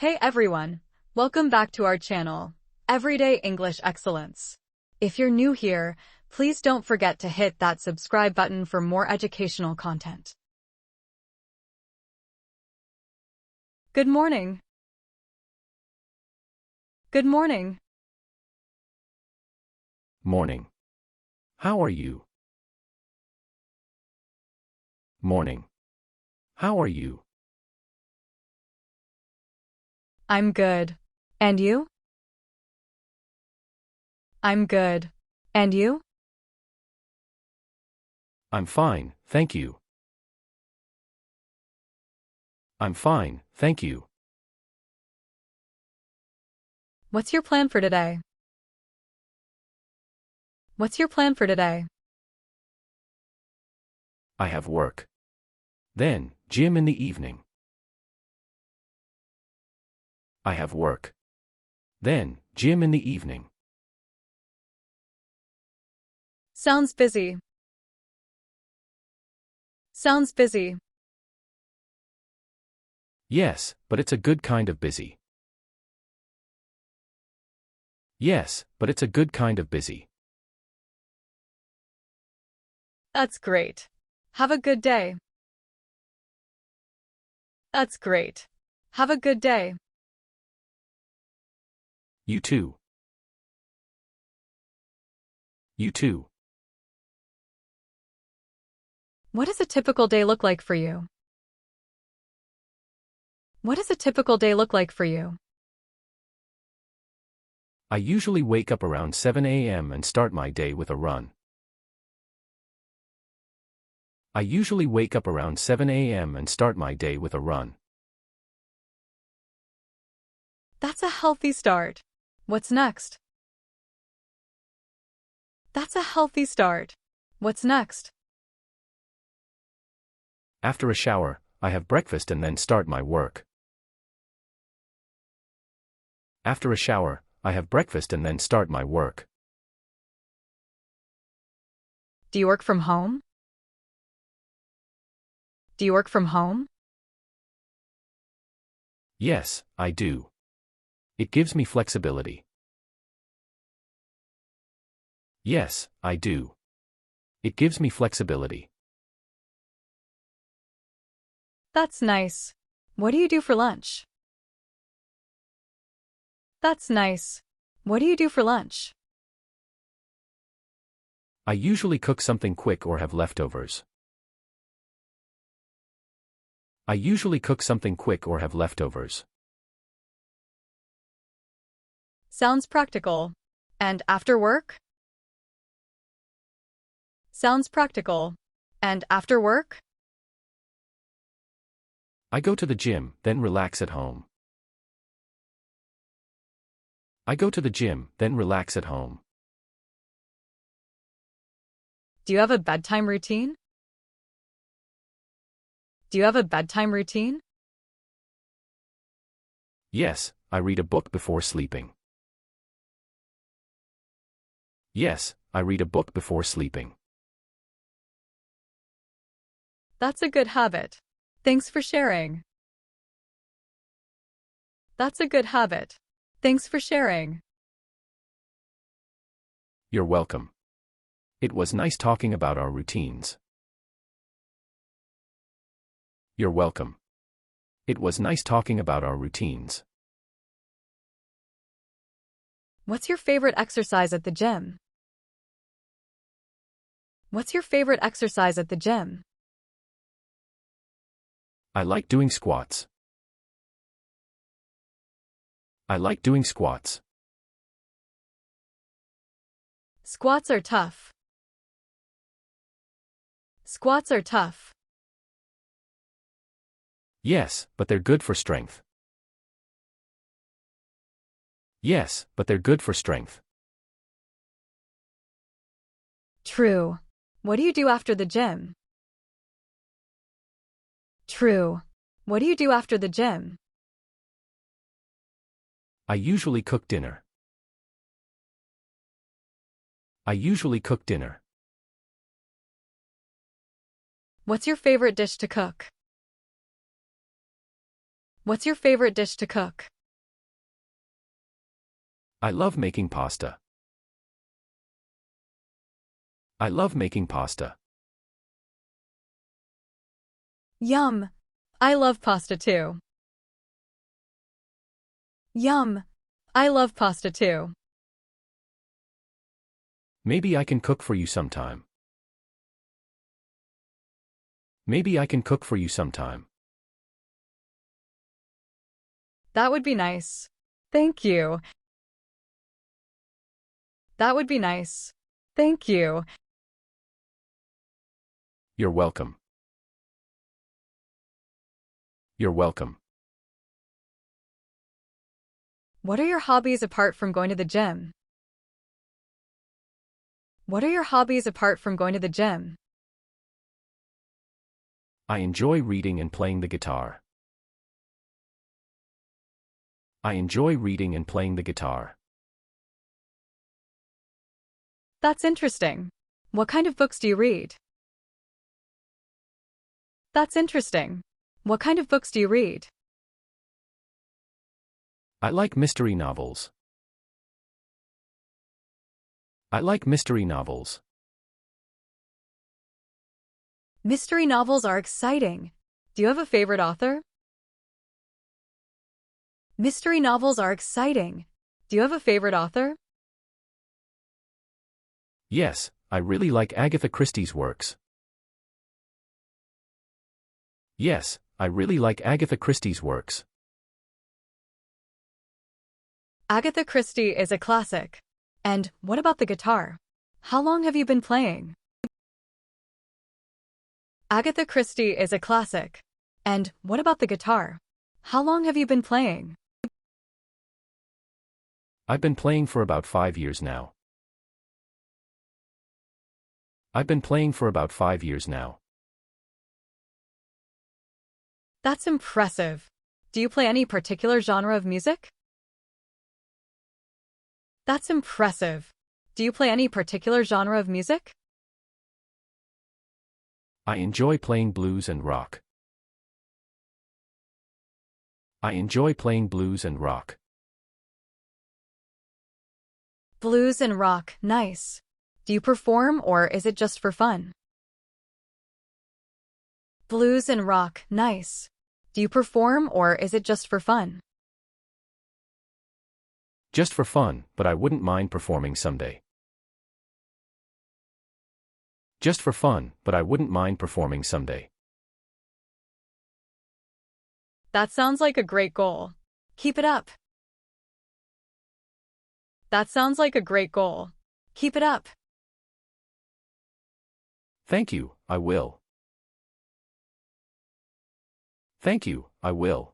Hey everyone, welcome back to our channel, Everyday English Excellence. If you're new here, please don't forget to hit that subscribe button for more educational content. Good morning. Good morning. Morning. How are you? Morning. How are you? I'm good. And you? I'm good. And you? I'm fine, thank you. I'm fine, thank you. What's your plan for today? What's your plan for today? I have work. Then, gym in the evening. I have work. Then, gym in the evening. Sounds busy. Sounds busy. Yes, but it's a good kind of busy. Yes, but it's a good kind of busy. That's great. Have a good day. That's great. Have a good day. You too. You too. What does a typical day look like for you? What does a typical day look like for you? I usually wake up around 7 a.m. and start my day with a run. I usually wake up around 7 a.m. and start my day with a run. That's a healthy start. What's next? That's a healthy start. What's next? After a shower, I have breakfast and then start my work. After a shower, I have breakfast and then start my work. Do you work from home? Do you work from home? Yes, I do. It gives me flexibility. Yes, I do. It gives me flexibility. That's nice. What do you do for lunch? That's nice. What do you do for lunch? I usually cook something quick or have leftovers. I usually cook something quick or have leftovers. Sounds practical. And after work? Sounds practical. And after work? I go to the gym, then relax at home. I go to the gym, then relax at home. Do you have a bedtime routine? Do you have a bedtime routine? Yes, I read a book before sleeping. Yes, I read a book before sleeping. That's a good habit. Thanks for sharing. That's a good habit. Thanks for sharing. You're welcome. It was nice talking about our routines. You're welcome. It was nice talking about our routines. What's your favorite exercise at the gym? What's your favorite exercise at the gym? I like doing squats. I like doing squats. Squats are tough. Squats are tough. Yes, but they're good for strength. Yes, but they're good for strength. True. What do you do after the gym? True. What do you do after the gym? I usually cook dinner. I usually cook dinner. What's your favorite dish to cook? What's your favorite dish to cook? I love making pasta. I love making pasta. Yum! I love pasta too. Yum! I love pasta too. Maybe I can cook for you sometime. Maybe I can cook for you sometime. That would be nice. Thank you. That would be nice. Thank you. You're welcome. You're welcome. What are your hobbies apart from going to the gym? What are your hobbies apart from going to the gym? I enjoy reading and playing the guitar. I enjoy reading and playing the guitar. That's interesting. What kind of books do you read? That's interesting. What kind of books do you read? I like mystery novels. I like mystery novels. Mystery novels are exciting. Do you have a favorite author? Mystery novels are exciting. Do you have a favorite author? Yes, I really like Agatha Christie's works. Yes, I really like Agatha Christie's works. Agatha Christie is a classic. And what about the guitar? How long have you been playing? Agatha Christie is a classic. And what about the guitar? How long have you been playing? I've been playing for about 5 years now. I've been playing for about 5 years now. That's impressive. Do you play any particular genre of music? That's impressive. Do you play any particular genre of music? I enjoy playing blues and rock. I enjoy playing blues and rock. Blues and rock, nice. Do you perform or is it just for fun? Blues and rock, nice. Do you perform or is it just for fun? Just for fun, but I wouldn't mind performing someday. Just for fun, but I wouldn't mind performing someday. That sounds like a great goal. Keep it up. That sounds like a great goal. Keep it up. Thank you, I will. Thank you, I will.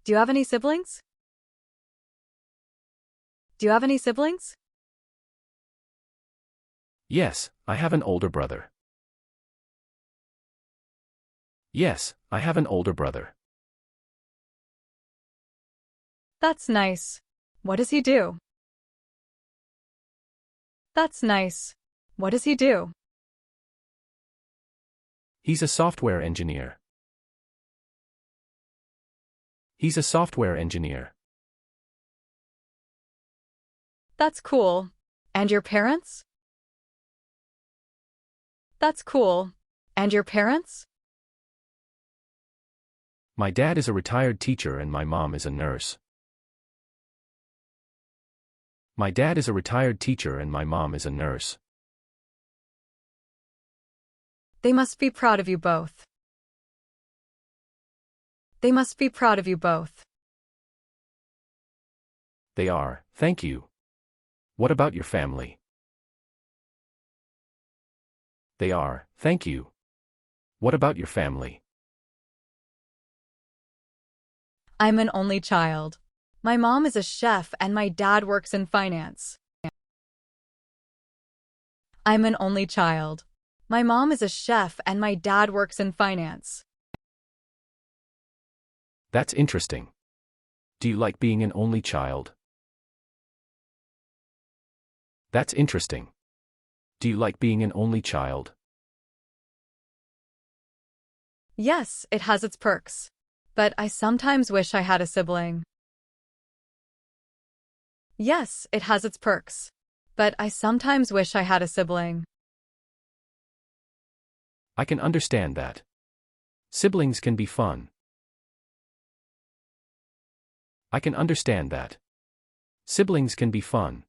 Do you have any siblings? Do you have any siblings? Yes, I have an older brother. Yes, I have an older brother. That's nice. What does he do? That's nice. What does he do? He's a software engineer. He's a software engineer. That's cool. And your parents? That's cool. And your parents? My dad is a retired teacher and my mom is a nurse. My dad is a retired teacher and my mom is a nurse. They must be proud of you both. They must be proud of you both. They are, thank you. What about your family? They are, thank you. What about your family? I'm an only child. My mom is a chef and my dad works in finance. I'm an only child. My mom is a chef and my dad works in finance. That's interesting. Do you like being an only child? That's interesting. Do you like being an only child? Yes, it has its perks. But I sometimes wish I had a sibling. Yes, it has its perks. But I sometimes wish I had a sibling. I can understand that. Siblings can be fun. I can understand that. Siblings can be fun.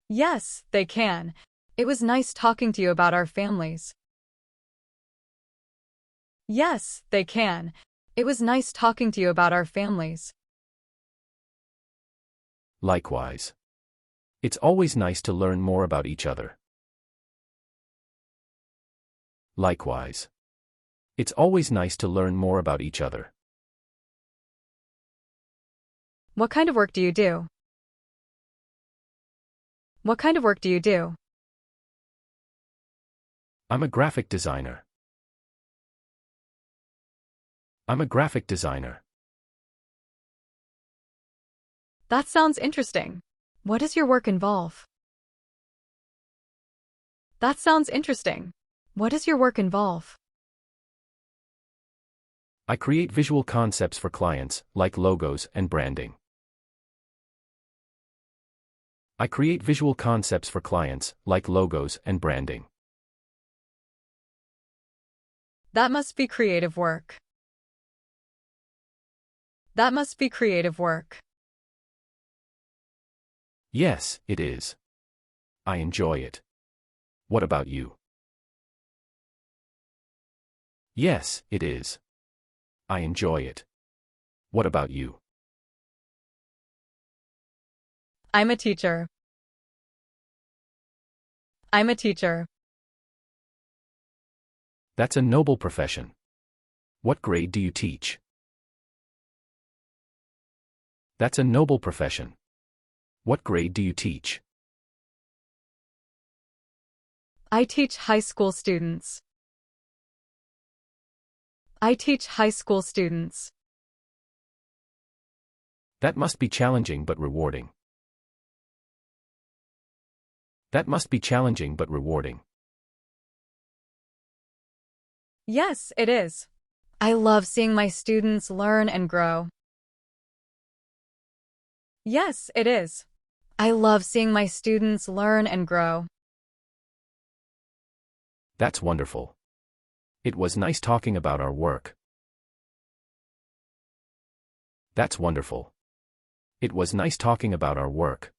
Yes, they can. It was nice talking to you about our families. Yes, they can. It was nice talking to you about our families. Likewise. It's always nice to learn more about each other. Likewise. It's always nice to learn more about each other. What kind of work do you do? What kind of work do you do? I'm a graphic designer. I'm a graphic designer. That sounds interesting. What does your work involve? That sounds interesting. What does your work involve? I create visual concepts for clients, like logos and branding. I create visual concepts for clients, like logos and branding. That must be creative work. That must be creative work. Yes, it is. I enjoy it. What about you? Yes, it is. I enjoy it. What about you? I'm a teacher. I'm a teacher. That's a noble profession. What grade do you teach? That's a noble profession. What grade do you teach? I teach high school students. I teach high school students. That must be challenging but rewarding. That must be challenging but rewarding. Yes, it is. I love seeing my students learn and grow. Yes, it is. I love seeing my students learn and grow. That's wonderful. It was nice talking about our work. That's wonderful. It was nice talking about our work.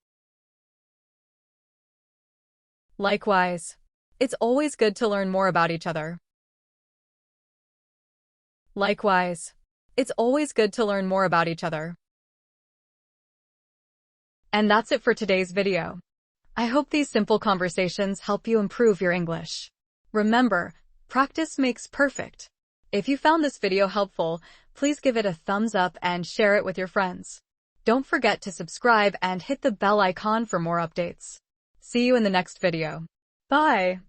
Likewise. It's always good to learn more about each other. Likewise. It's always good to learn more about each other. And that's it for today's video. I hope these simple conversations help you improve your English. Remember, practice makes perfect. If you found this video helpful, please give it a thumbs up and share it with your friends. Don't forget to subscribe and hit the bell icon for more updates. See you in the next video. Bye!